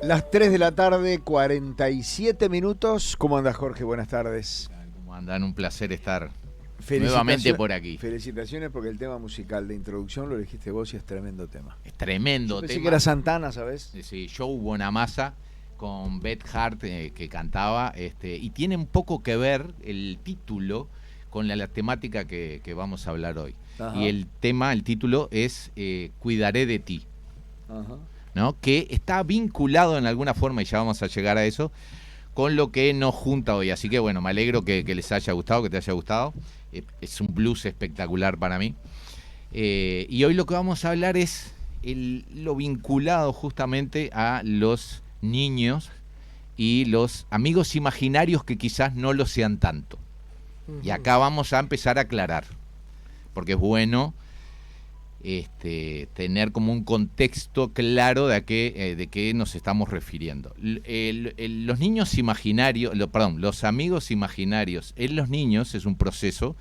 Las 3 de la tarde, 47 minutos. ¿Cómo andas, Jorge? Buenas tardes. ¿Cómo andan? Un placer estar nuevamente por aquí. Felicitaciones porque el tema musical de introducción lo elegiste vos y es tremendo tema. Es tremendo Pensé tema. que era Santana, ¿sabes? Sí, Joe Bonamassa con Beth Hart que cantaba, y tiene un poco que ver el título con la temática que vamos a hablar hoy. Ajá. Y el título es Cuidaré de ti. Ajá. ¿No? Que está vinculado en alguna forma, y ya vamos a llegar a eso, con lo que nos junta hoy. Así que bueno, me alegro que les haya gustado, que te haya gustado. Es un blues espectacular para mí. Y hoy lo que vamos a hablar es lo vinculado justamente a los niños y los amigos imaginarios que quizás no lo sean tanto. Y acá vamos a empezar a aclarar, porque es bueno tener como un contexto claro de qué nos estamos refiriendo. Los niños imaginarios, los amigos imaginarios en los niños es un proceso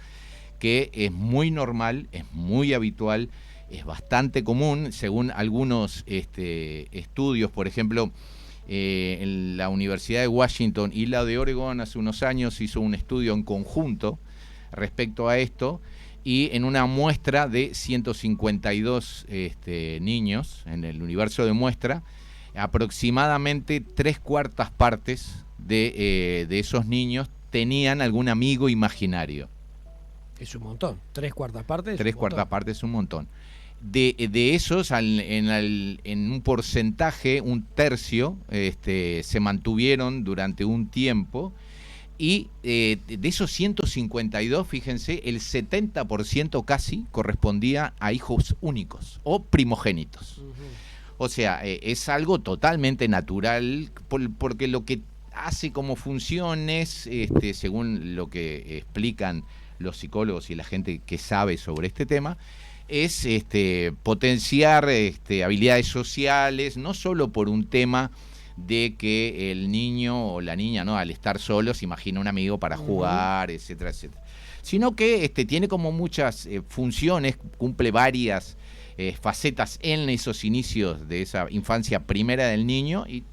que es muy normal, es muy habitual, es bastante común, según algunos estudios, por ejemplo, en la Universidad de Washington y la de Oregon hace unos años hizo un estudio en conjunto respecto a esto, y en una muestra de 152 niños, en el universo de muestra, aproximadamente 3/4 partes de esos niños tenían algún amigo imaginario. Es un montón, 3/4 partes. 3/4 partes es un montón. De esos, en un porcentaje, un tercio, se mantuvieron durante un tiempo. Y de esos 152, fíjense, el 70% casi correspondía a hijos únicos o primogénitos. O sea, es algo totalmente natural, porque lo que hace como funciones, según lo que explican los psicólogos y la gente que sabe sobre este tema, es potenciar habilidades sociales, no solo por un tema de que el niño o la niña, ¿no?, al estar solo se imagina un amigo para jugar, etcétera, etcétera. Sino que tiene como muchas funciones, cumple varias facetas en esos inicios de esa infancia primera del niño, y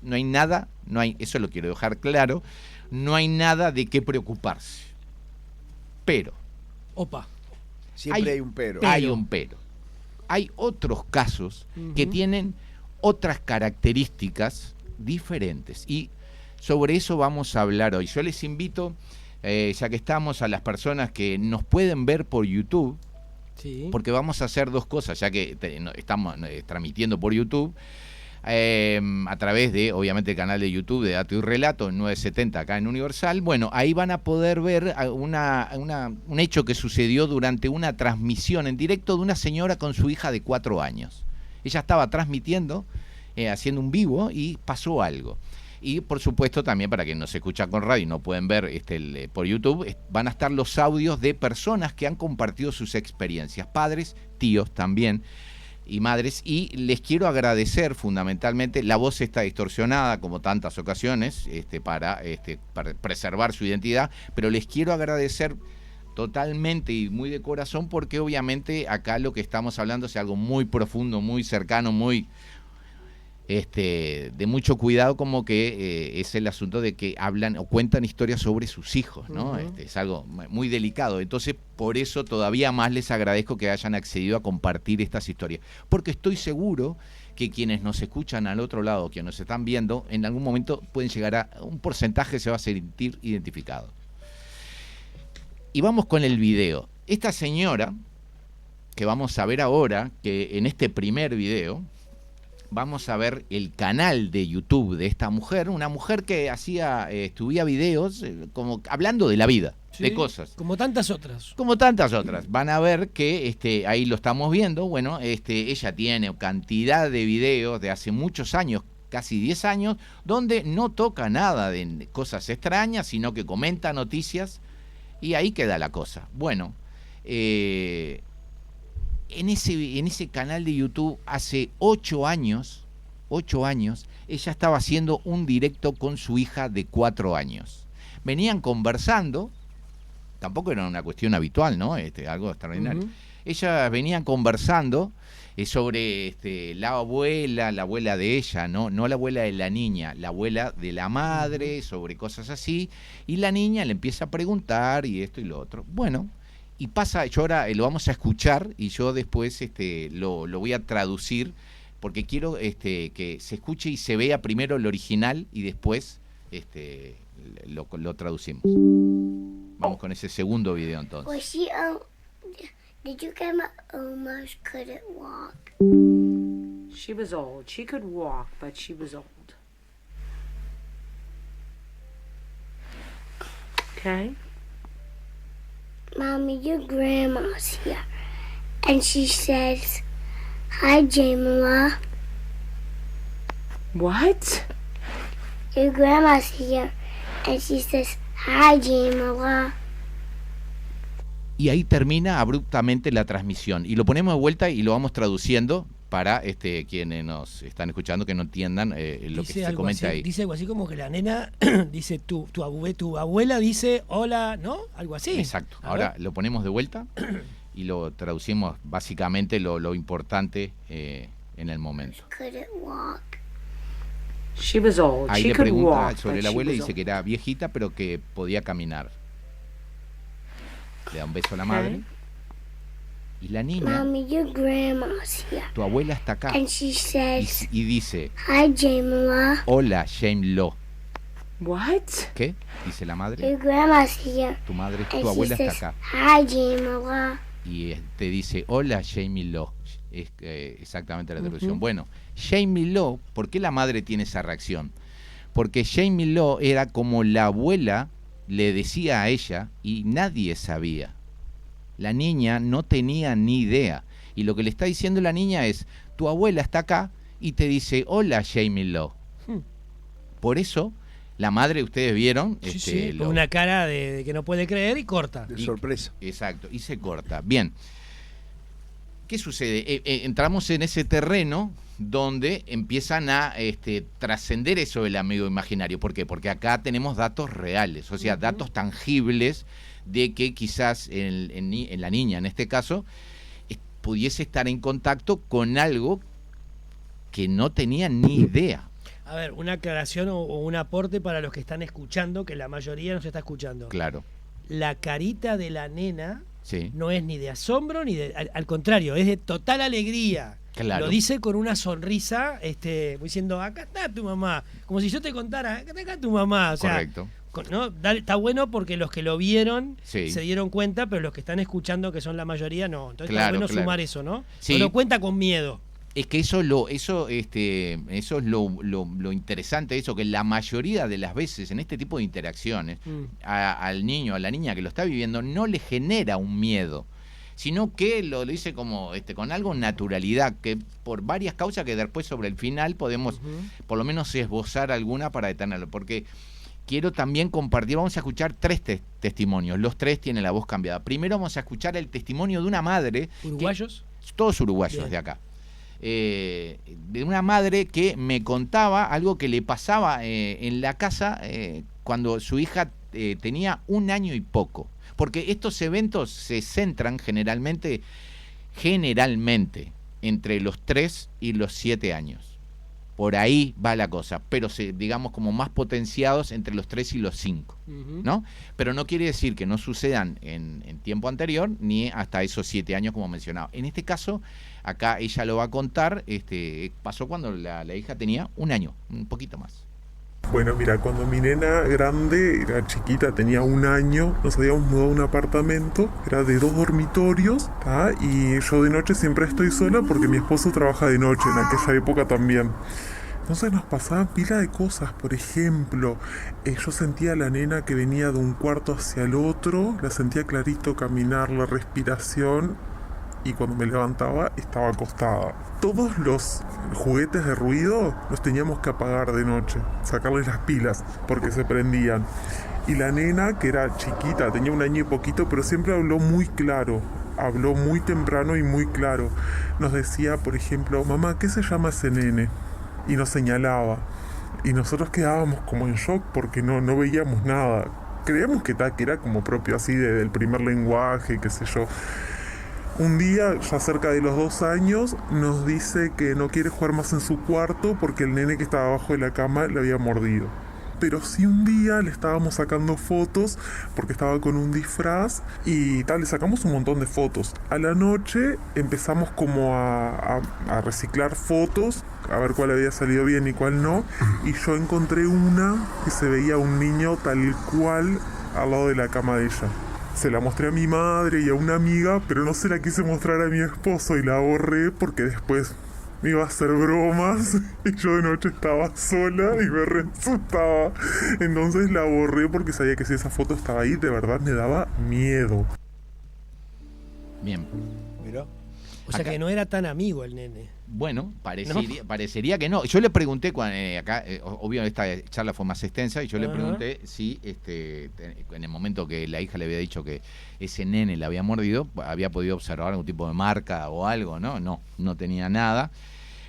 eso lo quiero dejar claro, no hay nada de qué preocuparse. Pero siempre hay un pero. Hay un pero. Hay otros casos que tienen otras características diferentes, y sobre eso vamos a hablar hoy. Yo les invito, ya que estamos, a las personas que nos pueden ver por YouTube, sí, porque vamos a hacer dos cosas, ya que estamos transmitiendo por YouTube, a través de, obviamente, el canal de YouTube de Dato y Relato en 970 acá en Universal. Bueno, ahí van a poder ver un hecho que sucedió durante una transmisión en directo de una señora con su hija de 4 años. Ella estaba transmitiendo, haciendo un vivo, y pasó algo. Y por supuesto también, para quienes nos escuchan con radio y no pueden ver por YouTube, van a estar los audios de personas que han compartido sus experiencias, padres, tíos también, y madres. Y les quiero agradecer fundamentalmente. La voz está distorsionada como tantas ocasiones, para preservar su identidad, pero les quiero agradecer totalmente y muy de corazón, porque obviamente acá lo que estamos hablando es algo muy profundo, muy cercano, muy de mucho cuidado, como que es el asunto de que hablan o cuentan historias sobre sus hijos, ¿no? Es algo muy delicado. Entonces, por eso todavía más les agradezco que hayan accedido a compartir estas historias, porque estoy seguro que quienes nos escuchan al otro lado, quienes nos están viendo, en algún momento pueden llegar a un porcentaje, se va a sentir identificado. Y vamos con el video. Esta señora, que vamos a ver ahora, que en este primer video vamos a ver el canal de YouTube de esta mujer, una mujer que subía videos como hablando de la vida, sí, de cosas. Como tantas otras. Como tantas otras. Van a ver que ahí lo estamos viendo. Bueno, ella tiene cantidad de videos de hace muchos años, casi 10 años, donde no toca nada de cosas extrañas, sino que comenta noticias, y ahí queda la cosa. Bueno, en ese canal de YouTube, hace 8 años, ella estaba haciendo un directo con su hija de 4 años. Venían conversando, tampoco era una cuestión habitual, ¿no? Algo extraordinario. Ellas venían conversando Es sobre la abuela de ella, no la abuela de la niña, la abuela de la madre, sobre cosas así, y la niña le empieza a preguntar y esto y lo otro. Bueno, y pasa, yo ahora lo vamos a escuchar y yo después lo voy a traducir, porque quiero que se escuche y se vea primero el original y después lo traducimos. Vamos con ese segundo video entonces. Was she did your grandma almost couldn't walk? She was old. She could walk, but she was old. Okay? Mommy, your grandma's here. And she says, "Hi, Jamila." What? Your grandma's here. And she says, "Hi, Jamila." Y ahí termina abruptamente la transmisión. Y lo ponemos de vuelta y lo vamos traduciendo para quienes nos están escuchando que no entiendan lo que se comenta así, ahí. Dice algo así como que la nena dice, tu abuela dice hola, ¿no? Algo así. Exacto. A Ahora ver. lo ponemos de vuelta y lo traducimos básicamente lo importante en el momento. Couldn't walk. She was old. Ahí she le could pregunta walk, sobre but la she abuela y was dice old. que era viejita pero que podía caminar. Le da un beso a la madre. Y la niña, Mommy, your grandma's here. tu abuela está acá. And she says, Y dice, "Hi, Jamila." hola, Shame Lo. What? ¿Qué? Dice la madre. Your grandma's here. Tu madre, And tu abuela she está says, acá. "Hi, Jamila." Y te dice, hola, Jamie Lo. Es exactamente la traducción. Bueno, Jamie Lo, ¿por qué la madre tiene esa reacción? Porque Jamie Lo era como la abuela le decía a ella y nadie sabía. La niña no tenía ni idea. Y lo que le está diciendo la niña es, tu abuela está acá y te dice, hola, Jamie Lo. Por eso, la madre, ustedes vieron... Sí, sí, con una cara de que no puede creer y corta. De sorpresa. Exacto, y se corta. Bien. ¿Qué sucede? Entramos en ese terreno donde empiezan a trascender eso del amigo imaginario. ¿Por qué? Porque acá tenemos datos reales, o sea, datos tangibles de que quizás en la niña, en este caso, pudiese estar en contacto con algo que no tenía ni idea. A ver, una aclaración o un aporte para los que están escuchando, que la mayoría nos está escuchando. Claro, La carita de la nena sí. no es ni de asombro ni de... Al contrario, es de total alegría. Claro. Lo dice con una sonrisa, diciendo, acá está tu mamá. Como si yo te contara, acá está tu mamá. O sea, Correcto. ¿no? Está bueno porque los que lo vieron Sí. se dieron cuenta, pero los que están escuchando, que son la mayoría, no. Entonces Claro, está bueno claro. sumar eso, ¿no? Sí. No lo cuenta con miedo. Es que eso es lo interesante, eso que la mayoría de las veces en este tipo de interacciones al niño, a la niña que lo está viviendo, no le genera un miedo, sino que lo dice como con algo naturalidad, que por varias causas que después sobre el final podemos por lo menos esbozar alguna para detenerlo, porque quiero también compartir, vamos a escuchar 3 testimonios, los 3 tienen la voz cambiada. Primero vamos a escuchar el testimonio de una madre. ¿Uruguayos? Todos uruguayos Bien. de acá. De una madre que me contaba algo que le pasaba en la casa cuando su hija tenía 1 año y poco. Porque estos eventos se centran generalmente entre los 3 y los 7 años. Por ahí va la cosa, pero digamos como más potenciados entre los 3 y los 5, ¿no? Pero no quiere decir que no sucedan en tiempo anterior ni hasta esos 7 años como mencionaba. En este caso, acá ella lo va a contar, pasó cuando la hija tenía 1 año, un poquito más. Bueno, mira, cuando mi nena grande era chiquita, tenía 1 año, nos habíamos mudado a un apartamento, era de 2 dormitorios, ¿tá? Y yo de noche siempre estoy sola porque mi esposo trabaja de noche, en aquella época también. Entonces nos pasaban pila de cosas, por ejemplo, yo sentía a la nena que venía de un cuarto hacia el otro, la sentía clarito caminar, la respiración, y cuando me levantaba estaba acostada. Todos los juguetes de ruido los teníamos que apagar de noche, sacarles las pilas porque se prendían. Y la nena, que era chiquita, tenía 1 año y poquito, pero siempre habló muy claro, habló muy temprano y muy claro. Nos decía, por ejemplo, mamá, ¿qué se llama ese nene? Y nos señalaba. Y nosotros quedábamos como en shock porque no veíamos nada. Creíamos que era como propio así del primer lenguaje, qué sé yo. Un día, ya cerca de los 2 años, nos dice que no quiere jugar más en su cuarto porque el nene que estaba abajo de la cama le había mordido. Pero sí un día le estábamos sacando fotos porque estaba con un disfraz y tal, le sacamos un montón de fotos. A la noche empezamos como a reciclar fotos, a ver cuál había salido bien y cuál no, y yo encontré una que se veía un niño tal cual al lado de la cama de ella. Se la mostré a mi madre y a una amiga, pero no se la quise mostrar a mi esposo y la borré porque después me iba a hacer bromas y yo de noche estaba sola y me re asustaba. Entonces la borré porque sabía que si esa foto estaba ahí, de verdad me daba miedo. Bien. Mirá. O sea Acá. que no era tan amigo el nene. Bueno, parecería que no. Yo le pregunté, obvio esta charla fue más extensa, y yo le pregunté si en el momento que la hija le había dicho que ese nene le había mordido, había podido observar algún tipo de marca o algo, ¿no? No tenía nada.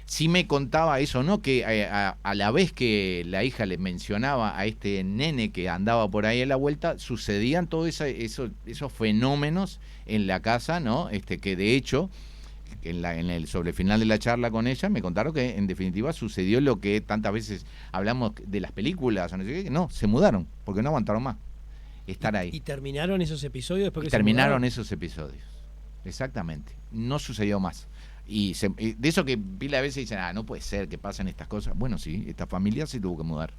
Sí me contaba eso, ¿no? Que a la vez que la hija le mencionaba a este nene que andaba por ahí a la vuelta, sucedían todos esos fenómenos en la casa, ¿no? Que de hecho... sobre el final de la charla con ella me contaron que en definitiva sucedió lo que tantas veces hablamos de las películas, no sé qué, no, se mudaron porque no aguantaron más estar ahí. ¿Y terminaron esos episodios después que terminaron esos episodios, exactamente, no sucedió más. Y de eso que pila de veces dicen, no puede ser que pasen estas cosas. Bueno, sí, esta familia se tuvo que mudar.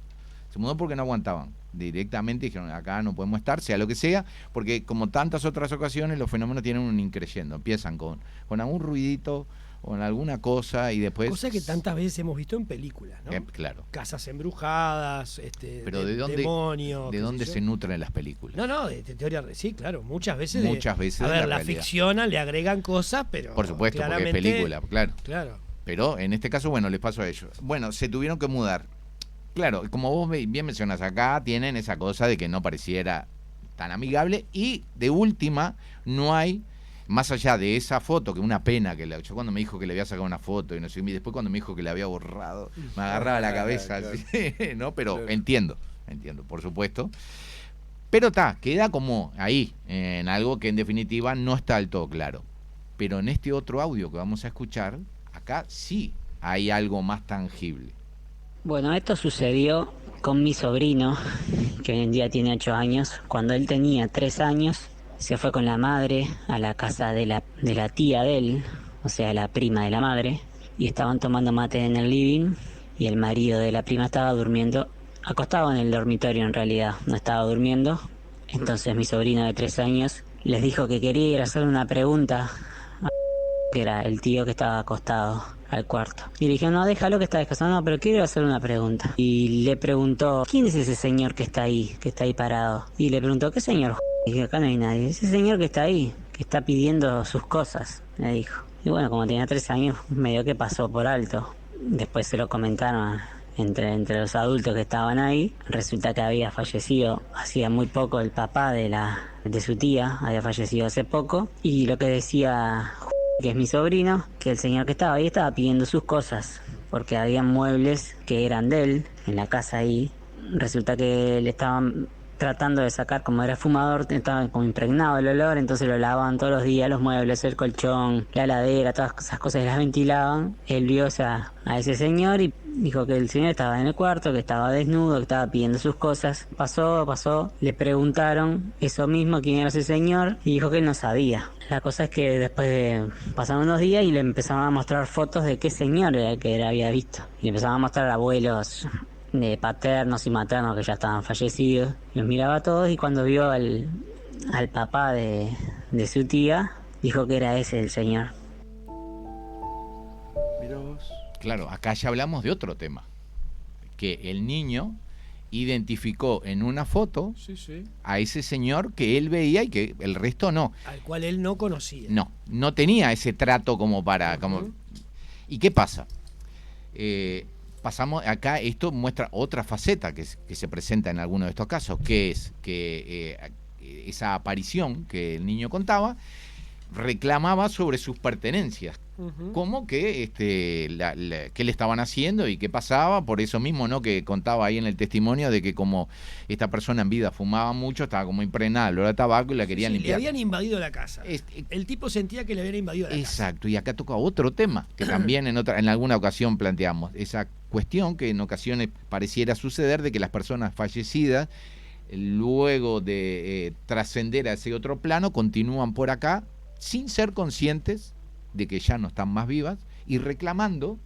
Se mudó porque no aguantaban. Directamente dijeron, acá no podemos estar, sea lo que sea, porque como tantas otras ocasiones, los fenómenos tienen un increyendo. Empiezan con algún ruidito, con alguna cosa, y después... Cosa que tantas veces hemos visto en películas, ¿no? Claro. Casas embrujadas, pero ¿de dónde, demonios... ¿de dónde se nutren las películas? No, de teoría... Sí, claro, muchas veces... A ver, la realidad. ficcionan, le agregan cosas, pero... Por supuesto, porque es película, claro. Pero en este caso, bueno, les pasó a ellos. Bueno, se tuvieron que mudar. Claro, como vos bien mencionas acá, tienen esa cosa de que no pareciera tan amigable, y de última, no hay, más allá de esa foto, que una pena, yo cuando me dijo que le había sacado una foto, y no sé, y después cuando me dijo que le había borrado, me agarraba la cabeza, claro. así, ¿no? Pero entiendo, por supuesto. Pero queda como ahí, en algo que en definitiva no está del todo claro. Pero en este otro audio que vamos a escuchar, acá sí hay algo más tangible. Bueno, esto sucedió con mi sobrino, que hoy en día tiene 8 años. Cuando él tenía 3 años, se fue con la madre a la casa de la tía de él, o sea, la prima de la madre, y estaban tomando mate en el living, y el marido de la prima estaba durmiendo, acostado en el dormitorio en realidad, no estaba durmiendo. Entonces mi sobrino de 3 años les dijo que quería ir a hacer una pregunta, que era el tío que estaba acostado al cuarto. Y le dijeron, no, déjalo que está descansando, no, pero quiero hacer una pregunta. Y le preguntó, ¿quién es ese señor que está ahí parado? Y le preguntó, ¿qué señor? Y dije, acá no hay nadie. Ese señor que está ahí, que está pidiendo sus cosas, me dijo. Y bueno, como tenía 3 años, medio que pasó por alto. Después se lo comentaron entre los adultos que estaban ahí. Resulta que había fallecido hacía muy poco el papá de su tía, había fallecido hace poco. Y lo que decía... que es mi sobrino, que el señor que estaba ahí estaba pidiendo sus cosas, porque había muebles que eran de él, en la casa ahí. Resulta que le estaban tratando de sacar, como era fumador, estaba como impregnado el olor, entonces lo lavaban todos los días, los muebles, el colchón, la heladera, todas esas cosas las ventilaban. Él vio a ese señor y dijo que el señor estaba en el cuarto, que estaba desnudo, que estaba pidiendo sus cosas. Pasó, le preguntaron eso mismo, quién era ese señor, y dijo que él no sabía. La cosa es que después pasaron unos días y le empezaban a mostrar fotos de qué señor era el que él había visto. Y le empezaban a mostrar abuelos de paternos y maternos que ya estaban fallecidos. Los miraba a todos, y cuando vio al papá de su tía, dijo que era ese el señor. Mirá vos. Claro, acá ya hablamos de otro tema, que el niño identificó en una foto a ese señor que él veía y que el resto no. Al cual él no conocía. No tenía ese trato como para... ¿Y qué pasa? Pasamos acá, esto muestra otra faceta que se presenta en alguno de estos casos, que es que esa aparición que el niño contaba reclamaba sobre sus pertenencias, como que qué le estaban haciendo y qué pasaba, por eso mismo, ¿no? Que contaba ahí en el testimonio de que como esta persona en vida fumaba mucho, estaba como impregnada el olor a tabaco y la querían limpiar. Le habían invadido la casa. El tipo sentía que le habían invadido la casa. Exacto, y acá toca otro tema que también en alguna ocasión planteamos, esa cuestión que en ocasiones pareciera suceder de que las personas fallecidas, luego de trascender a ese otro plano, continúan por acá sin ser conscientes de que ya no están más vivas y reclamando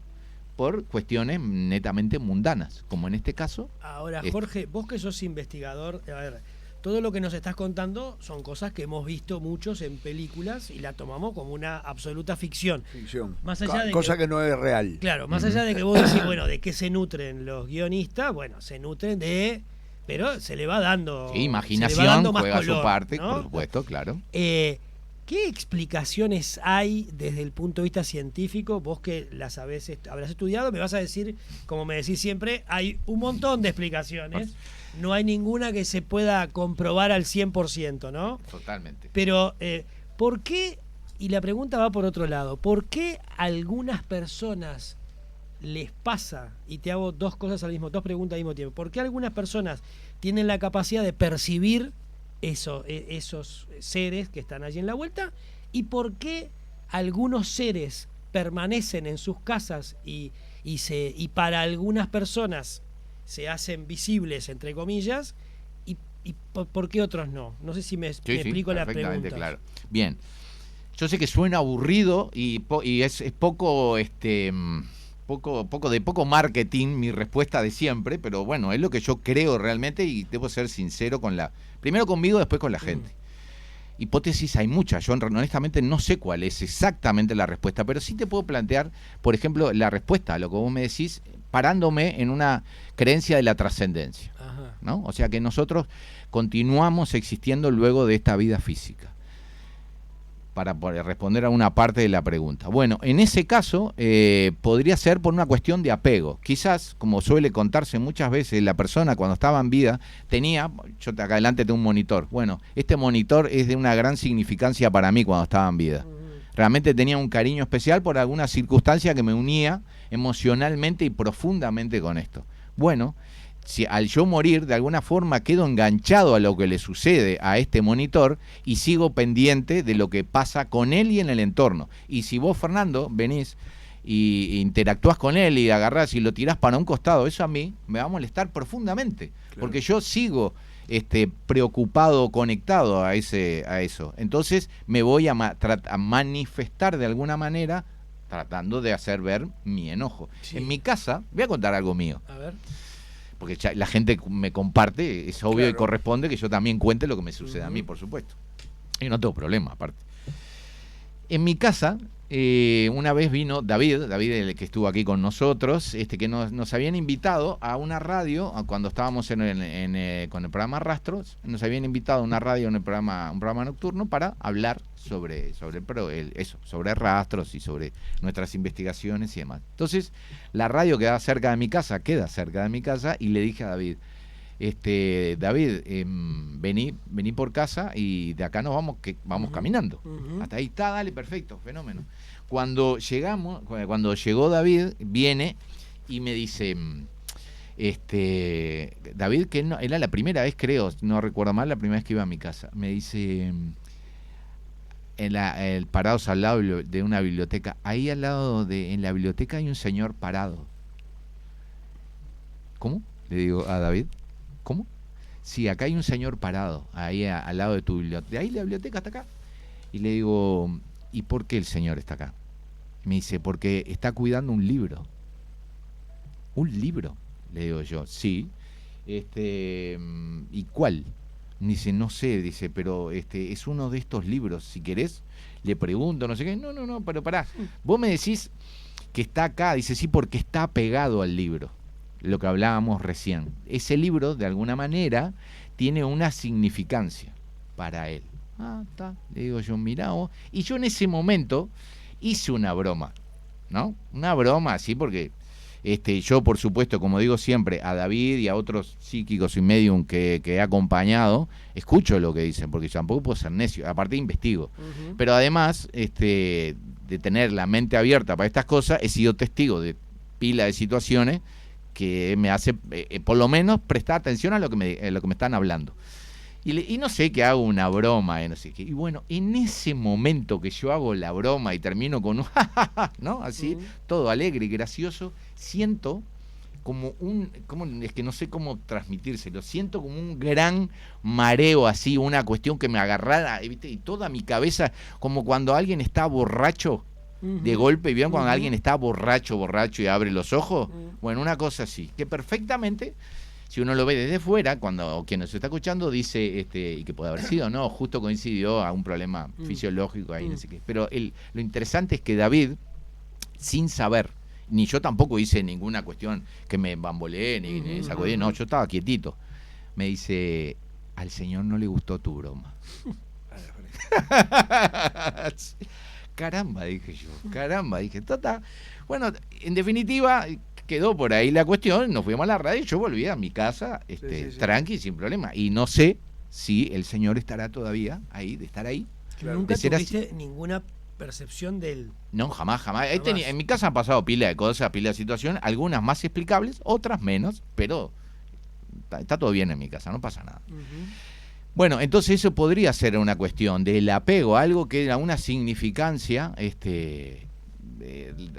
por cuestiones netamente mundanas, como en este caso. Ahora, Jorge, vos que sos investigador, a ver, todo lo que nos estás contando son cosas que hemos visto muchos en películas y la tomamos como una absoluta ficción. Más allá de cosa que no es real. Claro, más allá de que vos decís, bueno, ¿de qué se nutren los guionistas? Bueno, se nutren de... Pero se le va dando... Sí, imaginación juega color, su parte, ¿no? por supuesto, claro. ¿Qué explicaciones hay desde el punto de vista científico? Vos que las habrás estudiado, me vas a decir, como me decís siempre, hay un montón de explicaciones. No hay ninguna que se pueda comprobar al 100%, ¿no? Totalmente. Pero, ¿por qué? Y la pregunta va por otro lado. ¿Por qué a algunas personas les pasa, y te hago dos preguntas al mismo tiempo, ¿por qué algunas personas tienen la capacidad de percibir esos seres que están allí en la vuelta, y por qué algunos seres permanecen en sus casas y para algunas personas se hacen visibles, entre comillas, y por qué otros no? No sé si me explico la pregunta. Claro. Bien, yo sé que suena aburrido y es poco de poco marketing mi respuesta de siempre, pero bueno, es lo que yo creo realmente y debo ser sincero primero conmigo, después con la gente. Hipótesis hay muchas, yo honestamente no sé cuál es exactamente la respuesta, pero sí te puedo plantear, por ejemplo, la respuesta a lo que vos me decís, parándome en una creencia de la trascendencia, ¿no? O sea que nosotros continuamos existiendo luego de esta vida física. Para poder responder a una parte de la pregunta. Bueno, en ese caso podría ser por una cuestión de apego. Quizás, como suele contarse muchas veces, la persona cuando estaba en vida yo acá adelante tengo un monitor. Bueno, este monitor es de una gran significancia para mí cuando estaba en vida. Realmente tenía un cariño especial por alguna circunstancia que me unía emocionalmente y profundamente con esto. Bueno, si al yo morir, de alguna forma quedo enganchado a lo que le sucede a este monitor y sigo pendiente de lo que pasa con él y en el entorno. Y si vos, Fernando, venís y interactúas con él y agarrás y lo tirás para un costado, eso a mí me va a molestar profundamente, claro, porque yo sigo preocupado, conectado a eso. Entonces me voy a manifestar de alguna manera tratando de hacer ver mi enojo. Sí. En mi casa, voy a contar algo mío. A ver. Porque la gente me comparte, es obvio, claro, y corresponde que yo también cuente lo que me sucede a mí, por supuesto. Y no tengo problema, aparte. En mi casa, una vez vino David, el que estuvo aquí con nosotros, que nos habían invitado a una radio, cuando estábamos con el programa Rastros, nos habían invitado a una radio, un programa nocturno, para hablar sobre rastros y sobre nuestras investigaciones y demás. Entonces, la radio queda cerca de mi casa, y le dije a David, David, vení por casa y de acá nos vamos caminando. Hasta ahí está, dale, perfecto, fenómeno. Cuando llegó David, viene y me dice, David, que era la primera vez, creo, no recuerdo mal, la primera vez que iba a mi casa, me dice, parados al lado de una biblioteca, ahí al lado en la biblioteca hay un señor parado. ¿Cómo? Le digo a David. ¿Cómo? Sí, acá hay un señor parado, ahí al lado de tu biblioteca. De ahí la biblioteca hasta acá. Y le digo, ¿y por qué el señor está acá? Me dice, porque está cuidando un libro. ¿Un libro? Le digo yo, sí. ¿Y cuál? Me dice, no sé, dice, pero es uno de estos libros, si querés, le pregunto, no sé qué. No, pero pará. Vos me decís que está acá, dice, sí, porque está pegado al libro. Lo que hablábamos recién. Ese libro, de alguna manera, tiene una significancia para él. Está. Le digo yo, mirá vos. Y yo en ese momento hice una broma, ¿no? Una broma así porque yo, por supuesto, como digo siempre, a David y a otros psíquicos y medium que he acompañado, escucho lo que dicen, porque yo tampoco puedo ser necio. Aparte investigo. Pero además, de tener la mente abierta para estas cosas, he sido testigo de pila de situaciones que me hace, por lo menos, prestar atención a lo que me están hablando. Y no sé, que hago una broma, no sé qué. Y bueno, en ese momento que yo hago la broma y termino con un ¿no? Así, todo alegre y gracioso, siento como es que no sé cómo transmitírselo, siento como un gran mareo así, una cuestión que me agarrara, ¿viste? Y toda mi cabeza, como cuando alguien está borracho de golpe, ¿vieron? Cuando alguien está borracho y abre los ojos, bueno, una cosa así, que perfectamente, si uno lo ve desde fuera, cuando quien nos está escuchando dice, y que puede haber sido, no, justo coincidió a un problema fisiológico ahí, no sé qué. Pero lo interesante es que David, sin saber, ni yo tampoco hice ninguna cuestión que me bamboleé, ni sacudí, no, yo estaba quietito. Me dice, al señor no le gustó tu broma. Caramba, dije yo, tata. Bueno, en definitiva, quedó por ahí la cuestión, nos fuimos a la radio y yo volví a mi casa, tranqui, sin problema. Y no sé si el señor estará todavía ahí, de estar ahí. Claro. ¿Nunca tuviste ninguna percepción del...? No, jamás. En mi casa han pasado pila de cosas, pila de situaciones, algunas más explicables, otras menos, pero está todo bien en mi casa, no pasa nada. Bueno, entonces eso podría ser una cuestión del apego, algo que era una significancia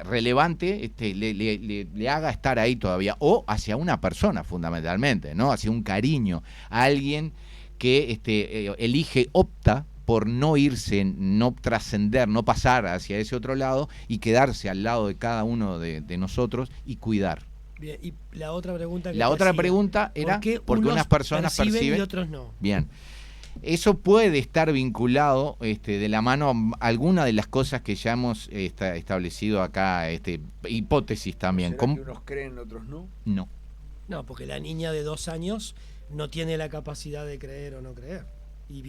relevante, le haga estar ahí todavía, o hacia una persona fundamentalmente, ¿no? Hacia un cariño, a alguien que elige, opta por no irse, no trascender, no pasar hacia ese otro lado y quedarse al lado de cada uno de nosotros y cuidar. Bien, y la otra pregunta era ¿por qué unas personas perciben y otros no? Bien. Eso puede estar vinculado de la mano a alguna de las cosas que ya hemos establecido acá, hipótesis también. ¿Será que unos creen, otros no? No. No, porque la niña de 2 años no tiene la capacidad de creer o no creer. Y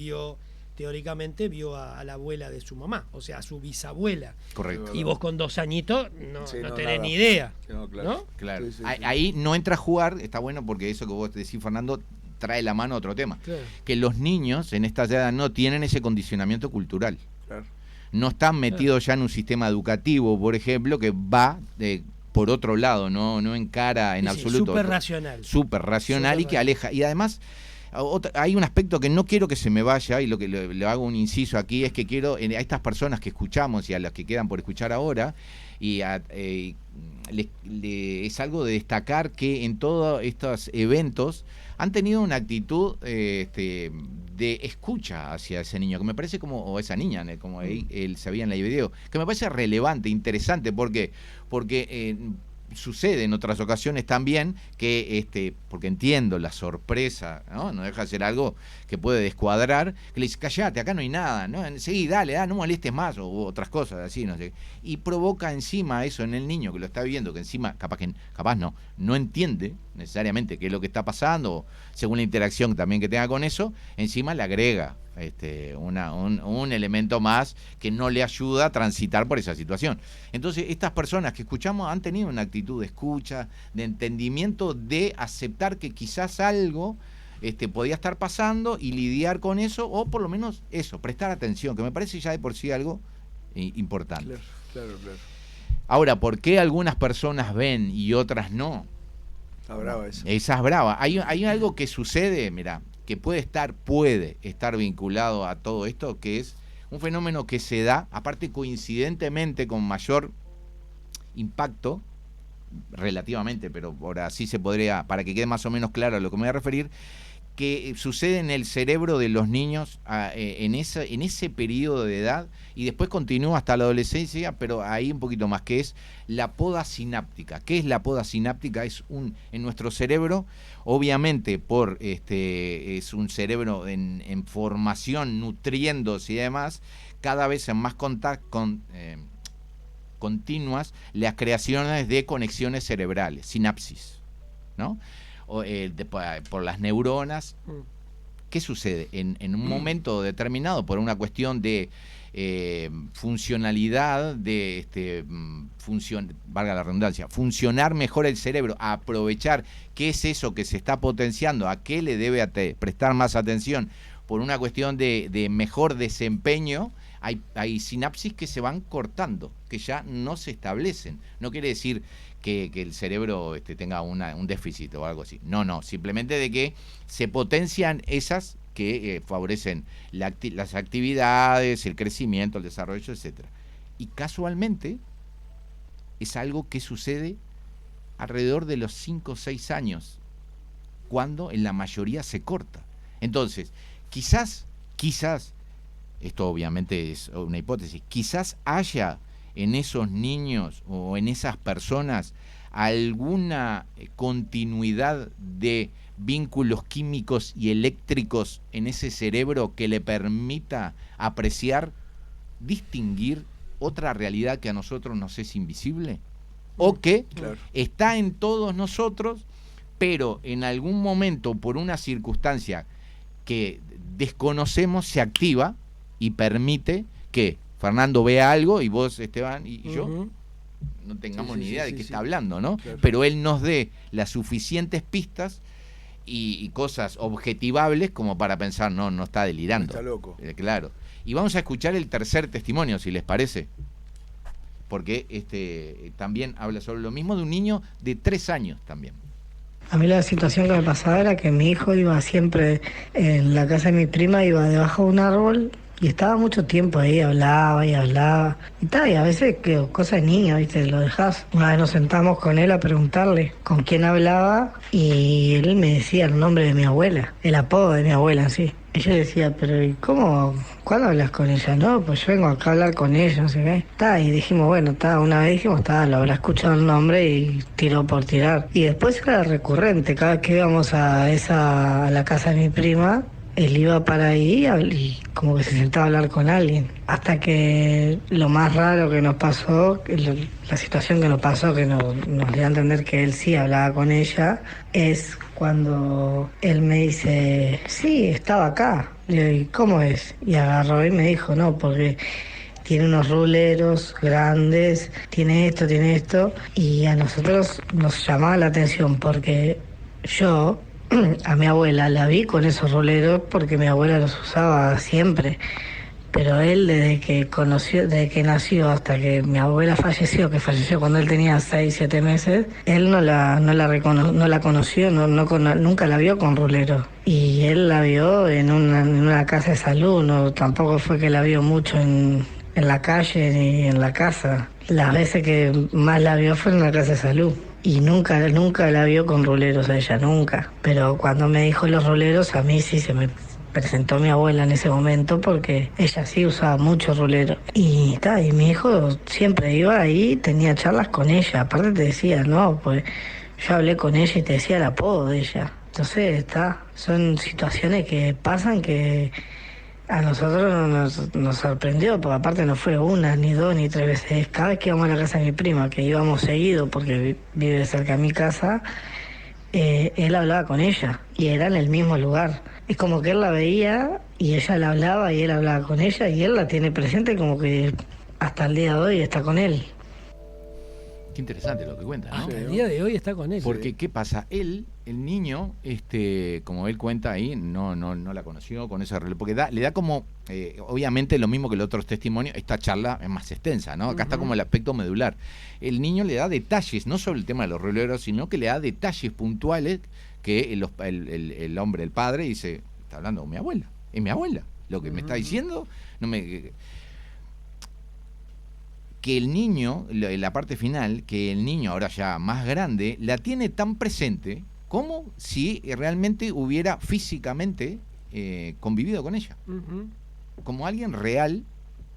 teóricamente vio a la abuela de su mamá, o sea, a su bisabuela. Correcto. Y vos con 2 añitos no tenés nada. ni idea. No, claro. ¿No? Claro. Sí. Ahí no entra a jugar, está bueno porque eso que vos decís, Fernando, trae la mano a otro tema. Claro. Que los niños en esta edad no tienen ese condicionamiento cultural. Claro. No están metidos ya en un sistema educativo, por ejemplo, que va por otro lado, no encara en absoluto. Súper racional. Súper racional y que aleja. Y además, hay un aspecto que no quiero que se me vaya, y lo que le hago un inciso aquí, es que quiero a estas personas que escuchamos y a las que quedan por escuchar ahora, es algo de destacar que en todos estos eventos han tenido una actitud de escucha hacia ese niño, que me parece o esa niña, como él se veía en la video, que me parece relevante, interesante, porque sucede en otras ocasiones también que, porque entiendo la sorpresa, ¿no? No deja de ser algo que puede descuadrar, que le dice, callate, acá no hay nada, ¿no? Sí, dale, no molestes más, o otras cosas así, no sé. Y provoca encima eso en el niño que lo está viendo, que encima capaz no entiende necesariamente qué es lo que está pasando, o según la interacción también que tenga con eso, encima le agrega un elemento más que no le ayuda a transitar por esa situación. Entonces, estas personas que escuchamos han tenido una actitud de escucha, de entendimiento, de aceptar que quizás algo podía estar pasando y lidiar con eso, o por lo menos eso, prestar atención, que me parece ya de por sí algo importante. Claro. Ahora, ¿por qué algunas personas ven y otras no? Está brava esa. Esa es brava. Hay algo que sucede, mirá, que puede estar vinculado a todo esto, que es un fenómeno que se da, aparte coincidentemente con mayor impacto, relativamente, pero por así se podría, para que quede más o menos claro a lo que me voy a referir, que sucede en el cerebro de los niños en ese periodo de edad, y después continúa hasta la adolescencia, pero ahí un poquito más, que es la poda sináptica. ¿Qué es la poda sináptica? Es en nuestro cerebro, obviamente es un cerebro en formación, nutriéndose y demás, cada vez en más continuas las creaciones de conexiones cerebrales, sinapsis, ¿no? Por las neuronas. ¿Qué sucede? En un momento determinado, por una cuestión de funcionalidad, valga la redundancia, funcionar mejor el cerebro, aprovechar qué es eso que se está potenciando, a qué le debe prestar más atención, por una cuestión de mejor desempeño, hay sinapsis que se van cortando, que ya no se establecen. No quiere decir que el cerebro tenga un déficit o algo así. No, simplemente de que se potencian esas que favorecen las actividades, el crecimiento, el desarrollo, etcétera. Y casualmente es algo que sucede alrededor de los 5 o 6 años, cuando en la mayoría se corta. Entonces, quizás, esto obviamente es una hipótesis, quizás haya en esos niños o en esas personas alguna continuidad de vínculos químicos y eléctricos en ese cerebro que le permita apreciar, distinguir otra realidad que a nosotros nos es invisible, o que está en todos nosotros, pero en algún momento, por una circunstancia que desconocemos, se activa y permite que Fernando vea algo y vos, Esteban, y yo no tengamos ni idea de qué está hablando, ¿no? Claro. Pero él nos dé las suficientes pistas y cosas objetivables como para pensar, no está delirando. No está loco. Claro. Y vamos a escuchar el tercer testimonio, si les parece, porque también habla sobre lo mismo, de un niño de 3 años también. A mí la situación que me pasaba era que mi hijo iba siempre en la casa de mi prima, iba debajo de un árbol y estaba mucho tiempo ahí, hablaba. Y a veces cosas de niño, ¿viste? Lo dejás. Una vez nos sentamos con él a preguntarle con quién hablaba y él me decía el nombre de mi abuela, el apodo de mi abuela, sí. Y yo decía, pero ¿y cómo? ¿Cuándo hablas con ella? No, pues yo vengo acá a hablar con ella, no sé qué. Y dijimos, bueno, una vez dijimos, lo habrá escuchado el nombre y tiró por tirar. Y después era recurrente, cada vez que íbamos a la casa de mi prima, él iba para ahí y como que se sentaba a hablar con alguien. Hasta que lo más raro que nos pasó, la situación que nos pasó, que nos dio a entender que él sí hablaba con ella, es cuando él me dice, sí, estaba acá. Le digo, ¿y cómo es? Y agarró y me dijo, no, porque tiene unos ruleros grandes, tiene esto, y a nosotros nos llamaba la atención porque yo a mi abuela la vi con esos ruleros porque mi abuela los usaba siempre. Pero él desde que nació hasta que mi abuela falleció, que falleció cuando él tenía 6, 7 meses, él no la conoció, nunca la vio con rulero. Y él la vio en una casa de salud, tampoco fue que la vio mucho en la calle ni en la casa. Las veces que más la vio fue en una casa de salud. Y nunca la vio con ruleros a ella, nunca. Pero cuando me dijo los ruleros, a mí sí se me presentó mi abuela en ese momento porque ella sí usaba mucho rulero. Y mi hijo siempre iba ahí, tenía charlas con ella. Aparte te decía, no, pues yo hablé con ella y te decía el apodo de ella. Entonces son situaciones que pasan que a nosotros nos sorprendió, porque aparte no fue 1, ni 2, ni 3 veces. Cada vez que íbamos a la casa de mi prima, que íbamos seguido porque vive cerca de mi casa, él hablaba con ella y era en el mismo lugar. Es como que él la veía y ella la hablaba y él hablaba con ella y él la tiene presente como que hasta el día de hoy está con él. Qué interesante lo que cuenta, ¿no? Hasta el día de hoy está con él. Porque, ¿qué pasa? El niño, como él cuenta ahí, no la conoció con ese reloj, porque le da como, obviamente lo mismo que los otros testimonios, esta charla es más extensa, ¿no? Acá está como el aspecto medular. El niño le da detalles, no sobre el tema de los releros, sino que le da detalles puntuales que el hombre, el padre, dice, está hablando con mi abuela, es mi abuela, lo que me está diciendo, que el niño, la parte final, que el niño ahora ya más grande, la tiene tan presente como si realmente hubiera físicamente convivido con ella. Como alguien real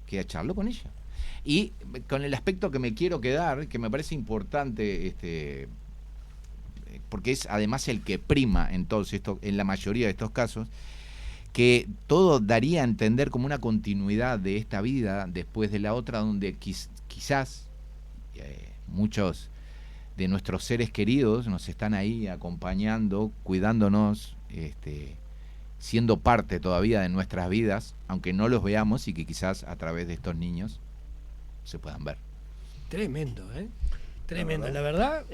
que charló con ella. Y con el aspecto que me quiero quedar, que me parece importante, porque es además el que prima entonces en la mayoría de estos casos, que todo daría a entender como una continuidad de esta vida después de la otra, donde quizás muchos de nuestros seres queridos nos están ahí acompañando, cuidándonos, siendo parte todavía de nuestras vidas, aunque no los veamos, y que quizás a través de estos niños se puedan ver. Tremendo, tremendo. La verdad,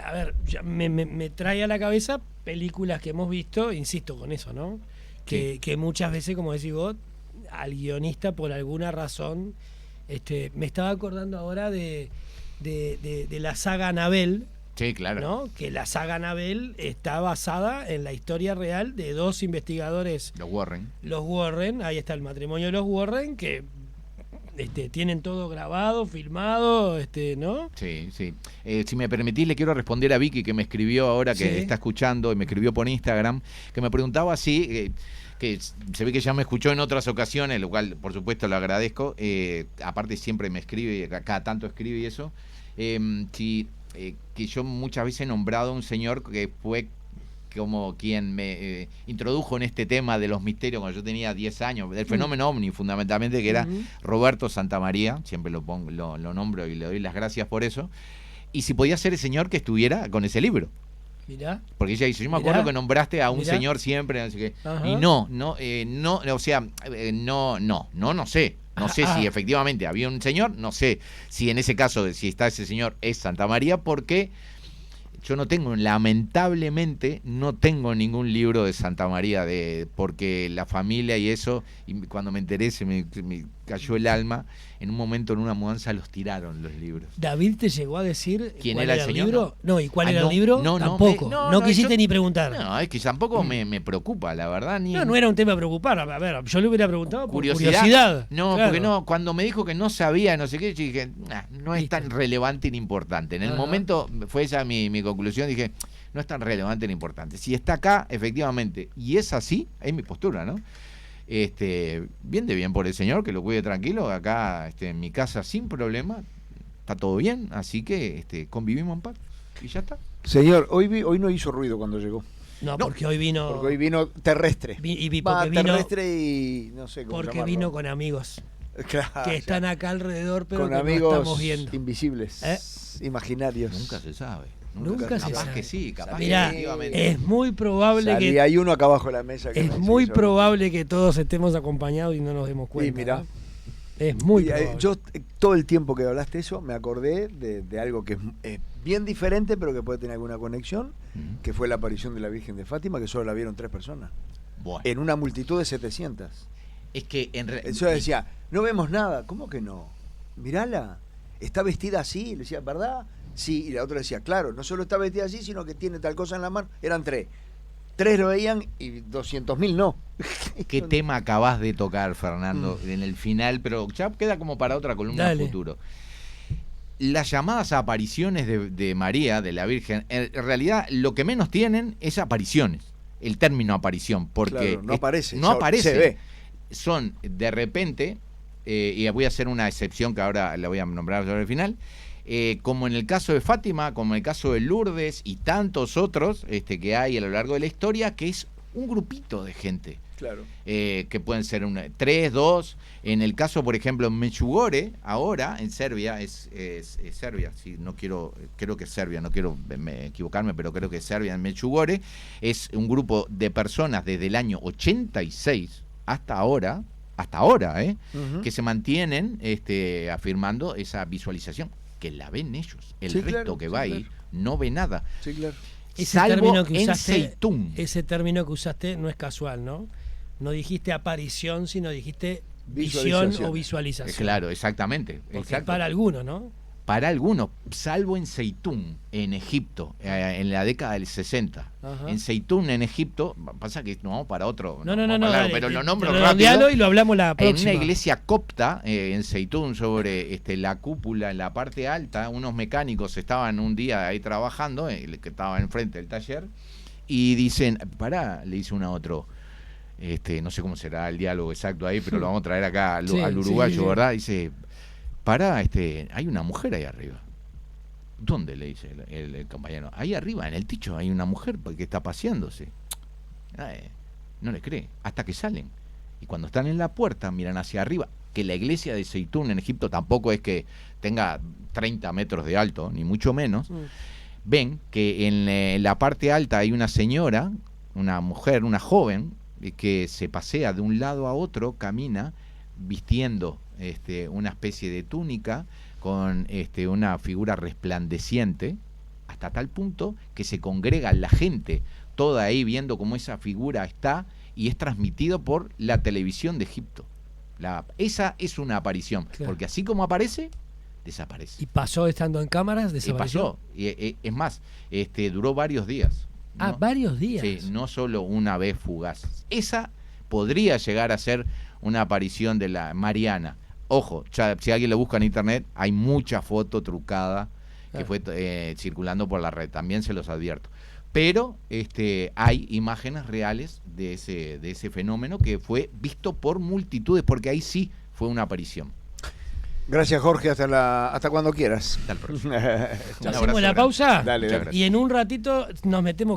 a ver, ya me trae a la cabeza películas que hemos visto, insisto con eso, ¿no? Que muchas veces, como decís vos, al guionista por alguna razón. Me estaba acordando ahora de la saga Annabelle. Sí, claro. ¿No? Que la saga Annabelle está basada en la historia real de dos investigadores. Los Warren, ahí está el matrimonio de los Warren, que tienen todo grabado, filmado, ¿no? Sí, sí. Si me permitís, le quiero responder a Vicky, que me escribió ahora, que está escuchando, y me escribió por Instagram, que me preguntaba si... que se ve que ya me escuchó en otras ocasiones, lo cual por supuesto lo agradezco, aparte siempre me escribe, cada tanto escribe y eso, que yo muchas veces he nombrado a un señor que fue como quien me introdujo en este tema de los misterios cuando yo tenía 10 años, del fenómeno ovni fundamentalmente, que era Roberto Santamaría, siempre lo nombro y le doy las gracias por eso, y si podía ser el señor que estuviera con ese libro. Mirá. Porque ella dice, yo me acuerdo que nombraste a un señor siempre, así que, y no sé. No sé si efectivamente había un señor, no sé si en ese caso, si está ese señor, es Santamaría, porque yo no tengo, lamentablemente, no tengo ningún libro de Santamaría, porque la familia y eso, y cuando me enteré se me cayó el alma. En un momento, en una mudanza, los tiraron los libros. ¿David te llegó a decir quién cuál era el señor? Libro? No, ¿y cuál era el libro? Tampoco. No quisiste ni preguntar. No, es que tampoco me preocupa, la verdad. No era un tema a preocupar. A ver, yo le hubiera preguntado por curiosidad. No, claro. Porque no, cuando me dijo que no sabía, no sé qué, yo dije, no es tan relevante ni importante. En el momento, fue esa mi conclusión, dije, no es tan relevante ni importante. Si está acá, efectivamente, y es así, es mi postura, ¿no? Bien por el señor, que lo cuide tranquilo, acá en mi casa sin problema, está todo bien, así que convivimos en paz y ya está. Señor, hoy no hizo ruido cuando llegó. No, porque hoy vino... Porque hoy vino terrestre. Terrestre y no sé cómo porque llamarlo. Vino con amigos. Claro, que están acá alrededor, pero con que amigos no estamos viendo. Invisibles, imaginarios. Nunca se sabe. Nunca se capaz sabe. que sí, capaz Mirá, que efectivamente. Es muy probable que... hay uno acá abajo de la mesa. Que es muy probable que todos estemos acompañados y no nos demos cuenta. Y mirá. ¿No? Es muy probable. Yo todo el tiempo que hablaste eso me acordé de algo que es bien diferente, pero que puede tener alguna conexión, que fue la aparición de la Virgen de Fátima, que solo la vieron 3 personas. Bueno. En una multitud de 700. Es que yo decía, no vemos nada. ¿Cómo que no? Mirala, está vestida así. Le decía, ¿verdad? Sí, y la otra decía, claro, no solo está vestida así, sino que tiene tal cosa en la mano. Eran 3. 3 lo veían y 200.000 no. ¿Qué tema acabás de tocar, Fernando, en el final? Pero ya queda como para otra columna futuro. Las llamadas apariciones de María, de la Virgen, en realidad lo que menos tienen es apariciones. El término aparición, porque claro, no aparece. No aparece. Se ve. Son de repente, y voy a hacer una excepción que ahora la voy a nombrar sobre el final, como en el caso de Fátima, como en el caso de Lourdes y tantos otros que hay a lo largo de la historia, que es un grupito de gente. Claro. Que pueden ser 3, 2. En el caso, por ejemplo, en Medjugorje, ahora en Serbia, es Serbia, sí, creo que es Serbia, no quiero equivocarme, pero creo que es Serbia. En Medjugorje es un grupo de personas desde el año 86 hasta ahora, que se mantienen afirmando esa visualización, que la ven ellos. El resto que va ahí no ve nada. Sí, claro. Salvo en Zeitún. Ese término que usaste no es casual, ¿no? No dijiste aparición, sino dijiste visión o visualización. Claro, exactamente. Porque para algunos, ¿no? Para algunos, salvo en Zeitún, en Egipto, en la década del 60. Ajá. En Zeitún, en Egipto, pasa que no vamos para otro. No, pero lo nombro rápido. Y lo hablamos la próxima. En una iglesia copta, en Zeitún, sobre la cúpula, en la parte alta, unos mecánicos estaban un día ahí trabajando, que estaba enfrente del taller, y dicen, le dice uno a otro, no sé cómo será el diálogo exacto ahí, pero lo vamos a traer acá al uruguayo, ¿verdad? Dice, hay una mujer ahí arriba. ¿Dónde? Le dice el compañero. Ahí arriba, en el techo, hay una mujer que está paseándose. No le cree, hasta que salen. Y cuando están en la puerta, miran hacia arriba, que la iglesia de Zeitún en Egipto tampoco es que tenga 30 metros de alto, ni mucho menos. Ven que en la parte alta hay una señora, una mujer, una joven, que se pasea de un lado a otro, camina, vistiendo una especie de túnica con una figura resplandeciente, hasta tal punto que se congrega la gente toda ahí viendo cómo esa figura está, y es transmitido por la televisión de Egipto. Esa es una aparición, Claro. porque así como aparece, desaparece. ¿Y pasó estando en cámaras? Y ¿Desapareció? pasó. Es más, duró varios días. Ah, ¿no? varios días. Sí, no solo una vez fugaz. Esa podría llegar a ser una aparición de la Mariana. Ojo, ya, si alguien lo busca en internet, hay mucha foto trucada que fue circulando por la red. También se los advierto. Pero hay imágenes reales de ese fenómeno que fue visto por multitudes, porque ahí sí fue una aparición. Gracias, Jorge. Hasta cuando quieras. Hasta el próximo. Hacemos la pausa. Dale. Y en un ratito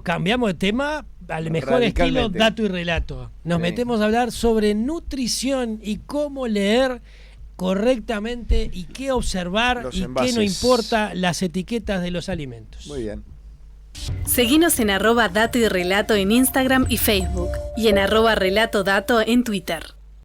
cambiamos de tema al mejor estilo Radicalmente. dato y relato. Nos Sí. metemos a hablar sobre nutrición y cómo leer correctamente y qué observar Los y qué envases. no importa las etiquetas de los alimentos. Muy bien. Seguinos en @dato y relato en Instagram y Facebook y en @relatodato en Twitter.